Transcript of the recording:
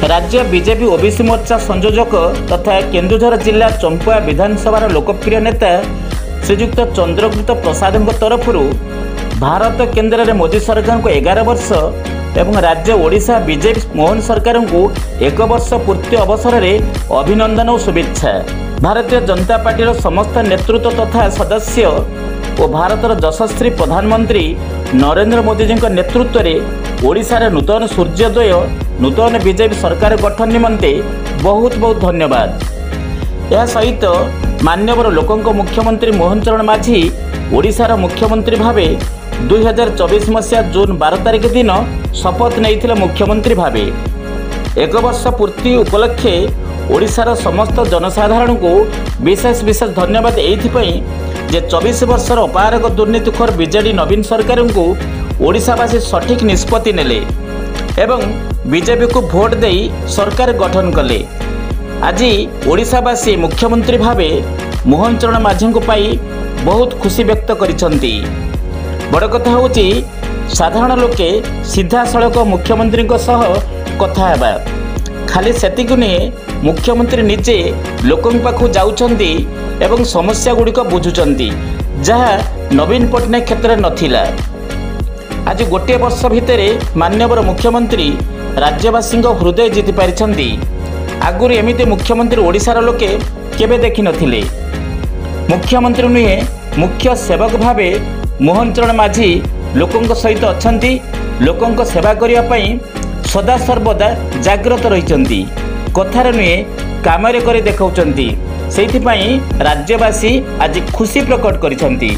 राज्य BJP OBC मोर्चा संयोजक तथा केन्दुझर जिला चंपुआ विधानसभा लोकप्रिय नेता श्रीजुक्त चंद्रगुप्त प्रसाद तरफ भारत केन्द्र में मोदी सरकार को 11 वर्ष एवं राज्य ओडिशा बीजेपी मोहन सरकार को 1 वर्ष पूर्ति अवसर में अभिनंदन और शुभेच्छा। भारतीय जनता पार्टी समस्त नेतृत्व तथा सदस्य और भारतर यशस्वी प्रधानमंत्री नरेंद्र मोदी जी नेतृत्व में ओडिशार नूतन सूर्योदय नूतन बीजेपी सरकार गठन निमंते बहुत बहुत धन्यवाद। यह सहित मान्यवर लोकंक मुख्यमंत्री मोहन चरण माझी ओडिशार मुख्यमंत्री भावे 2024 मसीहा जून 12 तारिख दिन शपथ नहीं मुख्यमंत्री भावे 1 वर्ष पूर्ति उपलक्षे ओडिशार समस्त जनसाधारण को विशेष विशेष धन्यवाद एइथिपई जे 24 वर्षर अपारक दुर्नीतिखोर बीजेडी नवीन सरकार को ओडिशावासी सठिक निष्पत्ति नेले एवं बीजेपी को भोट देई सरकार गठन कले। आज ओडिशावासी मुख्यमंत्री भावे मोहन चरण माझी को पाई बहुत खुशी व्यक्त करिसंती। बड़ कथा होची साधारण लोके सीधा सड़क मुख्यमंत्री सह कथा हेबा खाली सेतिक नहीं मुख्यमंत्री निजे लोकों पाखु जाउछंती एवं समस्या गुड़िक बुझुचंती जहाँ नवीन पट्टनायक क्षेत्र में नथिला। आज गोटे वर्ष भितर मान्यवर मुख्यमंत्री राज्यवासी हृदय जीति पारिछंती। आगुरी एमिति मुख्यमंत्री ओडिशार लोके केबे देखि नथिले। मुख्यमंत्री नुहे मुख्य सेवक भावे मोहन चरण माझी लोकों सहित अछंती लोकों सेवा करिया पई सदा सर्वदा जाग्रत रहिचंती। कथार नुहे कामरे करे देखाउचंती। सेइथिपई राज्यवासी आज खुशी प्रकट करिसंती।